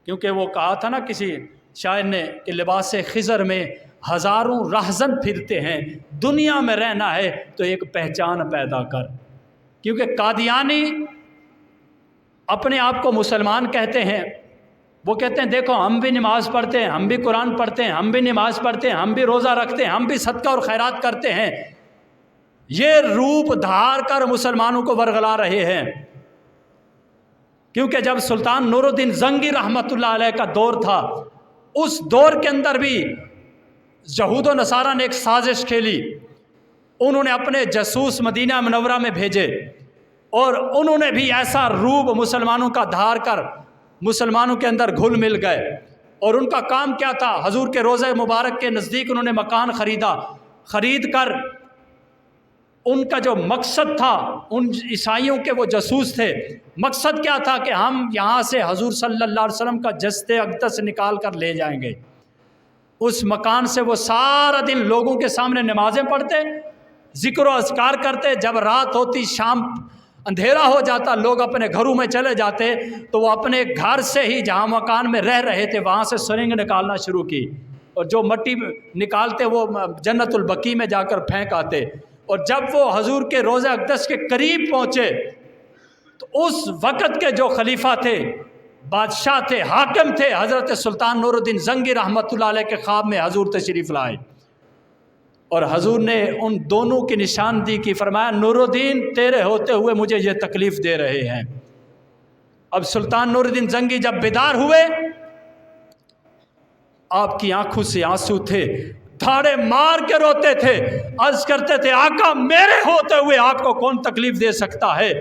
کیونکہ وہ کہا تھا نا کسی شاعر نے کہ لباس خضر میں ہزاروں رہزن پھرتے ہیں، دنیا میں رہنا ہے تو ایک پہچان پیدا کر۔ کیونکہ قادیانی اپنے آپ کو مسلمان کہتے ہیں، وہ کہتے ہیں دیکھو ہم بھی نماز پڑھتے ہیں، ہم بھی قرآن پڑھتے ہیں، ہم بھی نماز پڑھتے ہیں، ہم بھی روزہ رکھتے ہیں، ہم بھی صدقہ اور خیرات کرتے ہیں۔ یہ روپ دھار کر مسلمانوں کو ورغلا رہے ہیں۔ کیونکہ جب سلطان نور الدین زنگی رحمۃ اللہ علیہ کا دور تھا، اس دور کے اندر بھی یہود و نصارہ نے ایک سازش کھیلی۔ انہوں نے اپنے جاسوس مدینہ منورہ میں بھیجے اور انہوں نے بھی ایسا روپ مسلمانوں کا دھار کر مسلمانوں کے اندر گھل مل گئے۔ اور ان کا کام کیا تھا؟ حضور کے روضہ مبارک کے نزدیک انہوں نے مکان خریدا، خرید کر ان کا جو مقصد تھا، ان عیسائیوں کے وہ جاسوس تھے، مقصد کیا تھا کہ ہم یہاں سے حضور صلی اللہ علیہ وسلم کا جسد اقدس نکال کر لے جائیں گے۔ اس مکان سے وہ سارا دن لوگوں کے سامنے نمازیں پڑھتے، ذکر و اذکار کرتے، جب رات ہوتی، شام اندھیرا ہو جاتا، لوگ اپنے گھروں میں چلے جاتے، تو وہ اپنے گھر سے ہی جہاں مکان میں رہ رہے تھے وہاں سے سرنگ نکالنا شروع کی، اور جو مٹی نکالتے وہ جنت البقیع میں جا کر پھینک آتے۔ اور جب وہ حضور کے روضہ اقدس کے قریب پہنچے تو اس وقت کے جو خلیفہ تھے، بادشاہ تھے، حاکم تھے، حضرت سلطان نور الدین زنگی رحمۃ اللہ علیہ کے خواب میں حضور تشریف لائے، اور حضور نے ان دونوں کی نشاندہی کی، فرمایا نور الدین تیرے ہوتے ہوئے مجھے یہ تکلیف دے رہے ہیں۔ اب سلطان نور الدین زنگی جب بیدار ہوئے، آپ کی آنکھوں سے آنسو تھے، دھاڑے مار کے روتے تھے، عرض کرتے تھے آقا میرے ہوتے ہوئے آپ کو کون تکلیف دے سکتا ہے۔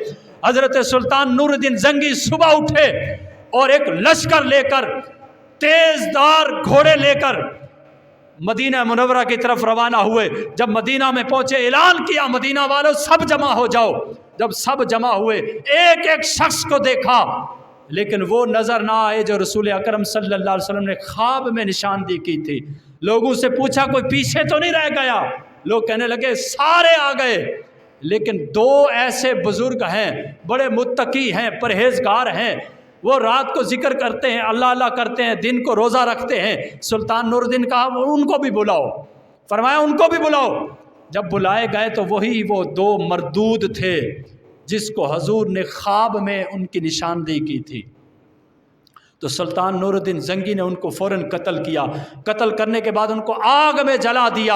حضرت سلطان نور الدین زنگی صبح اٹھے اور ایک لشکر لے کر، تیز دار گھوڑے لے کر مدینہ منورہ کی طرف روانہ ہوئے۔ جب مدینہ میں پہنچے اعلان کیا مدینہ والوں سب جمع ہو جاؤ۔ جب سب جمع ہوئے ایک ایک شخص کو دیکھا، لیکن وہ نظر نہ آئے جو رسول اکرم صلی اللہ علیہ وسلم نے خواب میں نشاندہی کی تھی۔ لوگوں سے پوچھا کوئی پیچھے تو نہیں رہ گیا؟ لوگ کہنے لگے سارے آ گئے، لیکن دو ایسے بزرگ ہیں، بڑے متقی ہیں، پرہیزگار ہیں، وہ رات کو ذکر کرتے ہیں، اللہ اللہ کرتے ہیں، دن کو روزہ رکھتے ہیں۔ سلطان نور الدین کہا ان کو بھی بلاؤ، فرمایا ان کو بھی بلاؤ۔ جب بلائے گئے تو وہی وہ دو مردود تھے جس کو حضور نے خواب میں ان کی نشاندہی کی تھی۔ تو سلطان نور الدین زنگی نے ان کو فوراً قتل کیا۔ قتل کرنے کے بعد ان کو آگ میں جلا دیا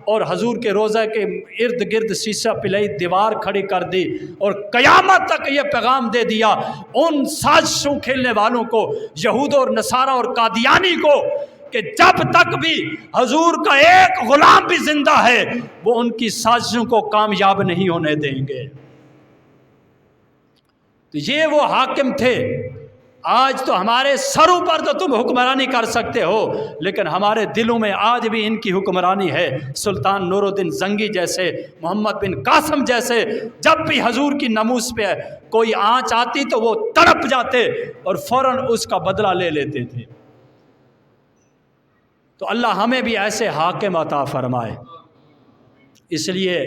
اور حضور کے روضہ کے ارد گرد سیسہ پلائی دیوار کھڑی کر دی، اور قیامت تک یہ پیغام دے دیا ان سازشوں کھیلنے والوں کو، یہود اور نصارہ اور قادیانی کو، کہ جب تک بھی حضور کا ایک غلام بھی زندہ ہے وہ ان کی سازشوں کو کامیاب نہیں ہونے دیں گے۔ تو یہ وہ حاکم تھے۔ آج تو ہمارے سروں پر تو تم حکمرانی کر سکتے ہو، لیکن ہمارے دلوں میں آج بھی ان کی حکمرانی ہے۔ سلطان نور الدین زنگی جیسے، محمد بن قاسم جیسے، جب بھی حضور کی ناموس پہ کوئی آنچ آتی تو وہ تڑپ جاتے اور فوراً اس کا بدلہ لے لیتے تھے۔ تو اللہ ہمیں بھی ایسے حاکم عطا فرمائے۔ اس لیے